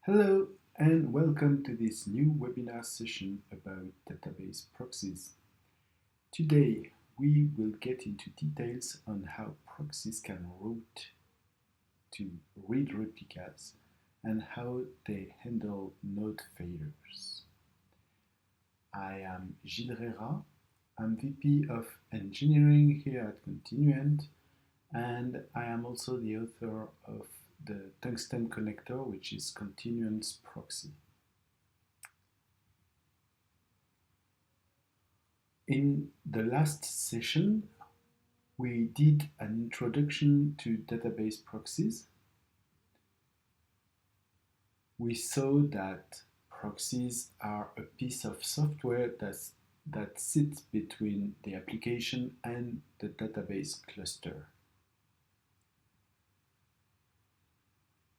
Hello and welcome to this new webinar session about database proxies. Today we will get into details on how proxies can route to read replicas and how they handle node failures. I am Gilles Reyrat, I'm VP of Engineering here at Continuent, and I am also the author of the Tungsten connector, which is Continuent's proxy. In the last session, we did an introduction to database proxies. We saw that proxies are a piece of software that sits between the application and the database cluster.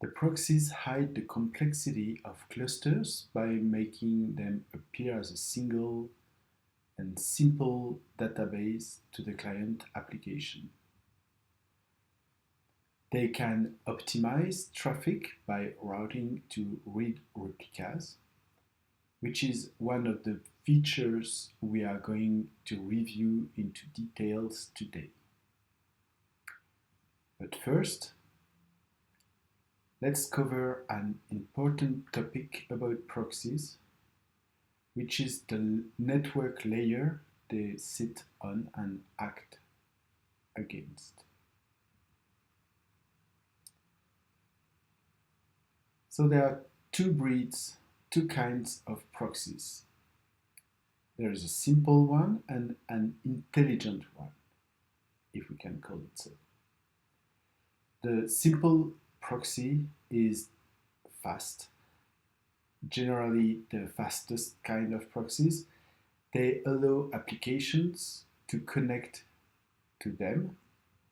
The proxies hide the complexity of clusters by making them appear as a single and simple database to the client application. They can optimize traffic by routing to read replicas, which is one of the features we are going to review into details today. But first, let's cover an important topic about proxies, which is the network layer they sit on and act against. So there are two kinds of proxies. There is a simple one and an intelligent one, if we can call it so. The simple proxy is fast, generally the fastest kind of proxies. They allow applications to connect to them,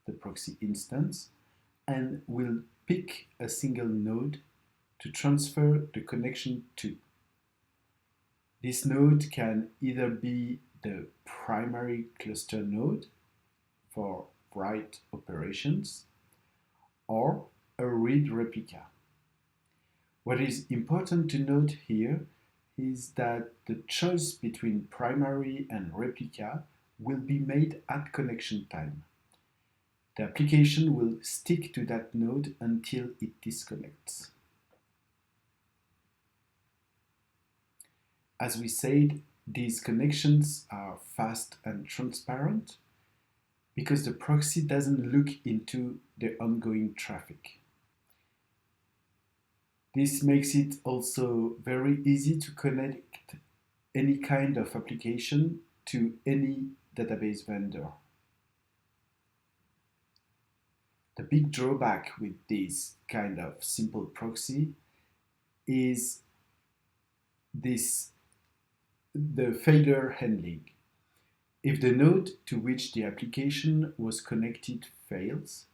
the proxy instance, and will pick a single node to transfer the connection to. This node can either be the primary cluster node for write operations or a read replica. What is important to note here is that the choice between primary and replica will be made at connection time. The application will stick to that node until it disconnects. As we said, these connections are fast and transparent because the proxy doesn't look into the ongoing traffic. This makes it also very easy to connect any kind of application to any database vendor. The big drawback with this kind of simple proxy is the failure handling. If the node to which the application was connected fails,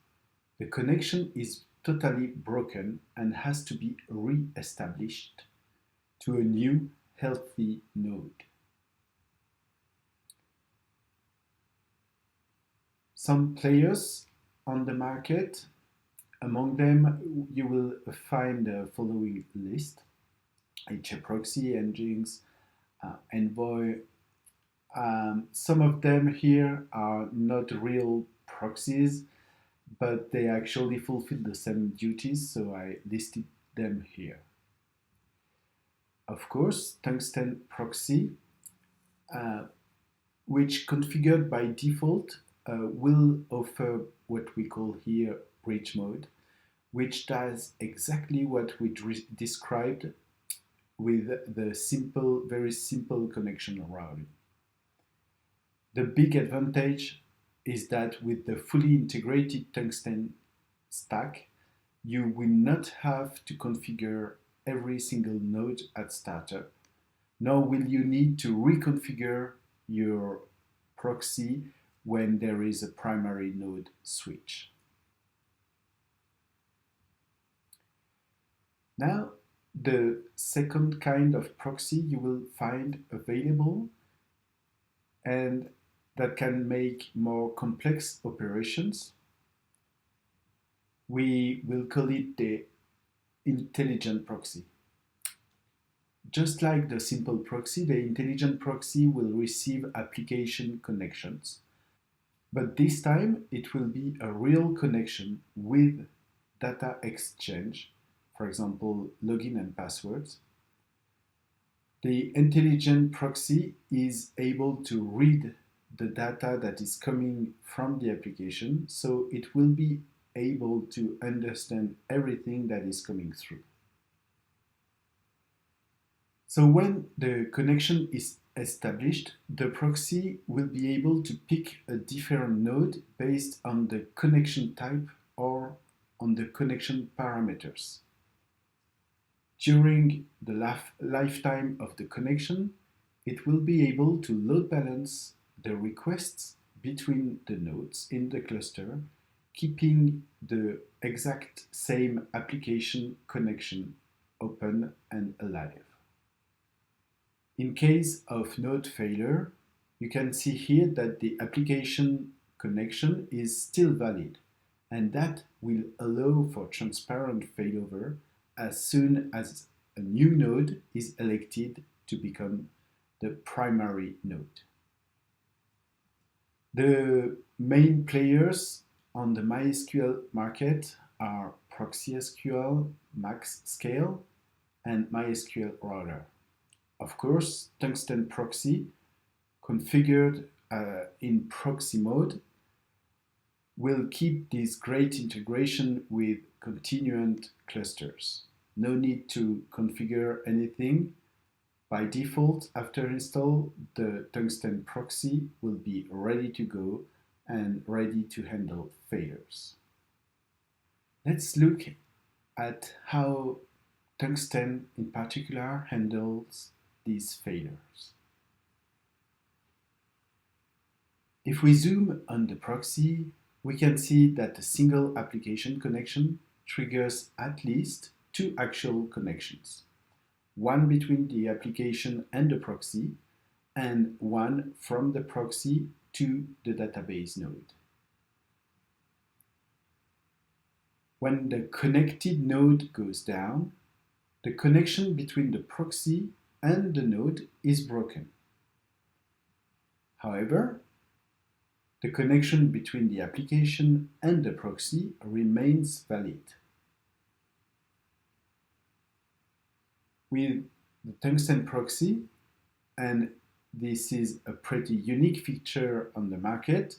the connection is totally broken and has to be re-established to a new healthy node. Some players on the market, among them you will find the following list: Proxy, Nginx, Envoy. Some of them here are not real proxies, but they actually fulfill the same duties, so I listed them here. Of course, Tungsten Proxy, which configured by default, will offer what we call here bridge mode, which does exactly what we described with the very simple connection routing. The big advantage is that with the fully integrated Tungsten stack, you will not have to configure every single node at startup, nor will you need to reconfigure your proxy when there is a primary node switch. Now, the second kind of proxy you will find available and that can make more complex operations. We will call it the Intelligent Proxy. Just like the simple proxy, the intelligent proxy will receive application connections. But this time it will be a real connection with data exchange, for example, login and passwords. The intelligent proxy is able to read the data that is coming from the application, so it will be able to understand everything that is coming through. So when the connection is established, the proxy will be able to pick a different node based on the connection type or on the connection parameters. During the lifetime of the connection, it will be able to load balance the requests between the nodes in the cluster, keeping the exact same application connection open and alive. In case of node failure, you can see here that the application connection is still valid, and that will allow for transparent failover as soon as a new node is elected to become the primary node. The main players on the MySQL market are ProxySQL, MaxScale, and MySQL Router. Of course, Tungsten Proxy, configured in proxy mode, will keep this great integration with Continuent clusters. No need to configure anything. By default, after install, the Tungsten Proxy will be ready to go and ready to handle failures. Let's look at how Tungsten in particular handles these failures. If we zoom on the proxy, we can see that a single application connection triggers at least two actual connections, one between the application and the proxy, and one from the proxy to the database node. When the connected node goes down, the connection between the proxy and the node is broken. However, the connection between the application and the proxy remains valid. With the Tungsten proxy, and this is a pretty unique feature on the market,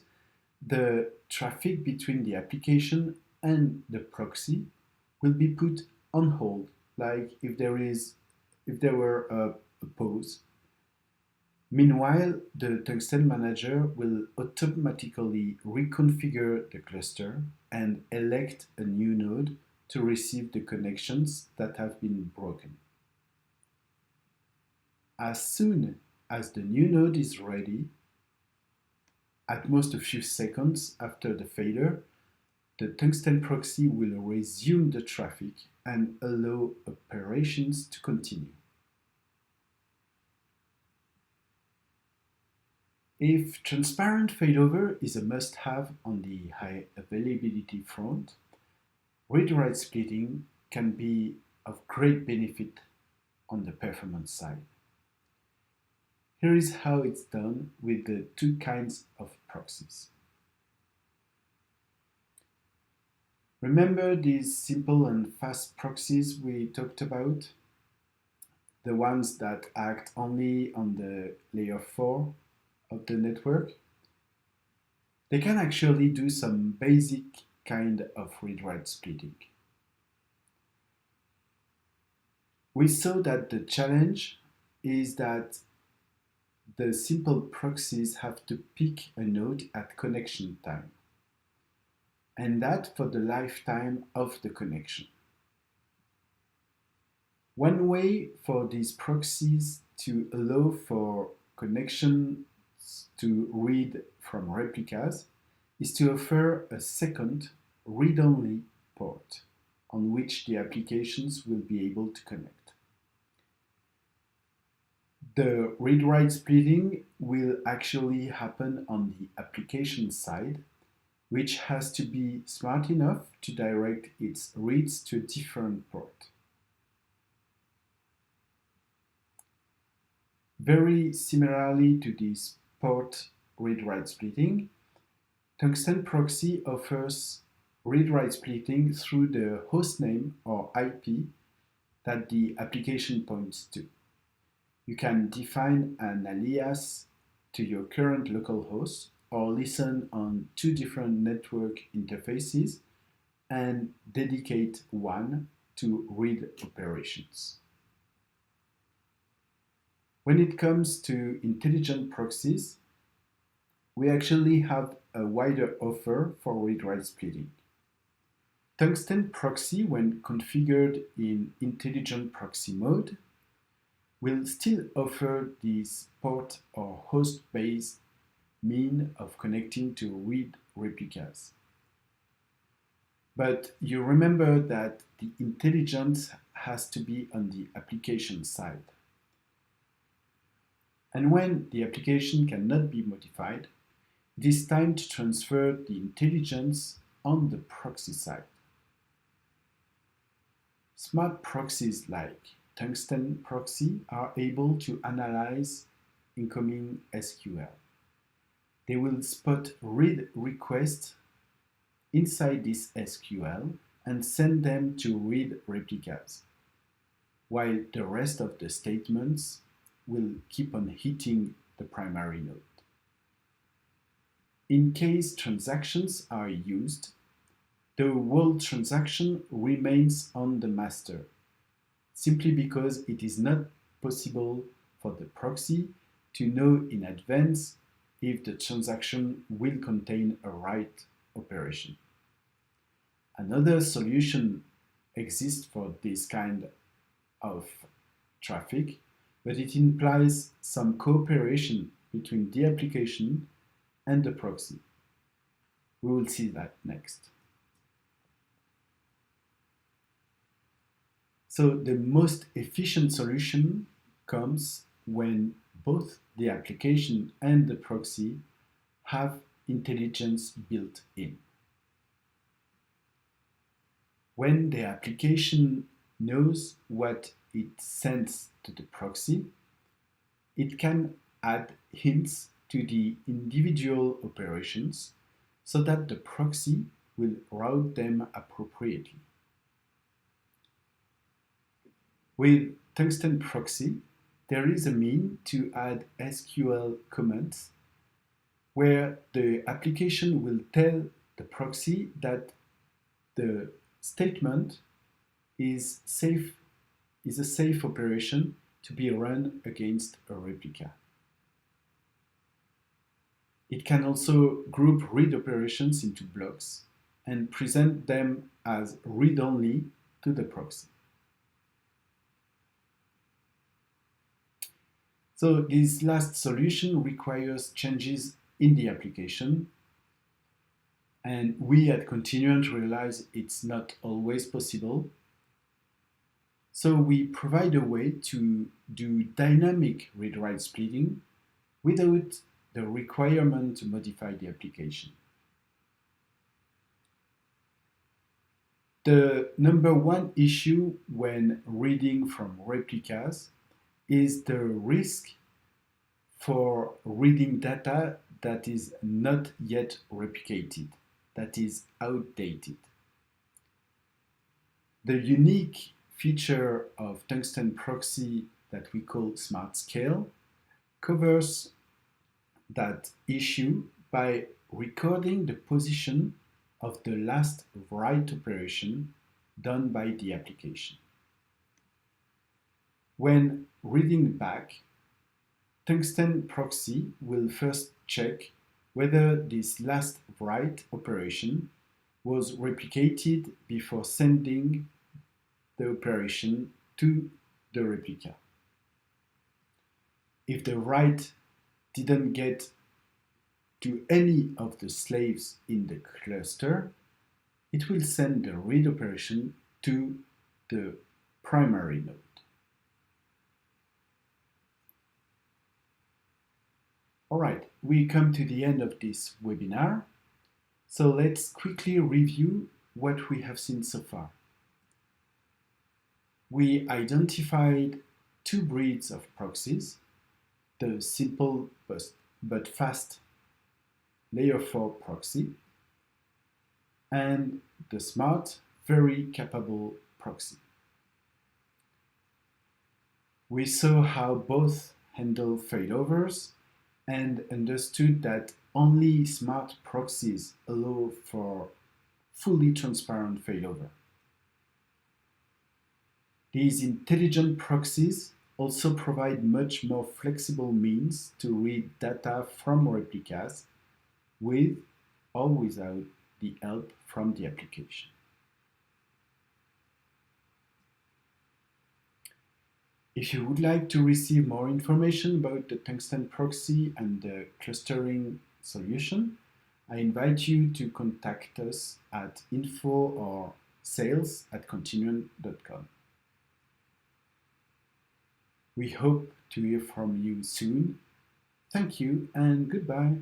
the traffic between the application and the proxy will be put on hold, like if there were a pause. Meanwhile, the Tungsten manager will automatically reconfigure the cluster and elect a new node to receive the connections that have been broken. As soon as the new node is ready, at most a few seconds after the failure, the Tungsten proxy will resume the traffic and allow operations to continue. If transparent failover is a must-have on the high availability front, read-write splitting can be of great benefit on the performance side. Here is how it's done with the two kinds of proxies. Remember these simple and fast proxies we talked about? The ones that act only on the layer 4 of the network? They can actually do some basic kind of read-write splitting. We saw that the challenge is that the simple proxies have to pick a node at connection time, and that for the lifetime of the connection. One way for these proxies to allow for connections to read from replicas is to offer a second read-only port on which the applications will be able to connect. The read-write splitting will actually happen on the application side, which has to be smart enough to direct its reads to a different port. Very similarly to this port read-write splitting, Tungsten Proxy offers read-write splitting through the hostname or IP that the application points to. You can define an alias to your current local host or listen on two different network interfaces and dedicate one to read operations. When it comes to intelligent proxies, we actually have a wider offer for read-write splitting. Tungsten Proxy, when configured in Intelligent Proxy mode, will still offer this port or host-based mean of connecting to read replicas. But you remember that the intelligence has to be on the application side. And when the application cannot be modified, it is time to transfer the intelligence on the proxy side. Smart proxies like Tungsten Proxy are able to analyze incoming SQL. They will spot read requests inside this SQL and send them to read replicas, while the rest of the statements will keep on hitting the primary node. In case transactions are used, the whole transaction remains on the master, simply because it is not possible for the proxy to know in advance if the transaction will contain a write operation. Another solution exists for this kind of traffic, but it implies some cooperation between the application and the proxy. We will see that next. So the most efficient solution comes when both the application and the proxy have intelligence built in. When the application knows what it sends to the proxy, it can add hints to the individual operations so that the proxy will route them appropriately. With Tungsten Proxy, there is a mean to add SQL comments where the application will tell the proxy that the statement is a safe operation to be run against a replica. It can also group read operations into blocks and present them as read-only to the proxy. So this last solution requires changes in the application, and we at Continuent realize it's not always possible. So we provide a way to do dynamic read-write splitting without the requirement to modify the application. The number one issue when reading from replicas is the risk for reading data that is not yet replicated, that is outdated. The unique feature of Tungsten Proxy that we call Smart Scale covers that issue by recording the position of the last write operation done by the application. When reading back, Tungsten Proxy will first check whether this last write operation was replicated before sending the operation to the replica. If the write didn't get to any of the slaves in the cluster, it will send the read operation to the primary node. All right, we come to the end of this webinar. So let's quickly review what we have seen so far. We identified two breeds of proxies, the simple but fast layer 4 proxy, and the smart, very capable proxy. We saw how both handle failovers and understood that only smart proxies allow for fully transparent failover. These intelligent proxies also provide much more flexible means to read data from replicas with or without the help from the application. If you would like to receive more information about the Tungsten proxy and the clustering solution, I invite you to contact us at info or sales@continuent.com. We hope to hear from you soon. Thank you and goodbye.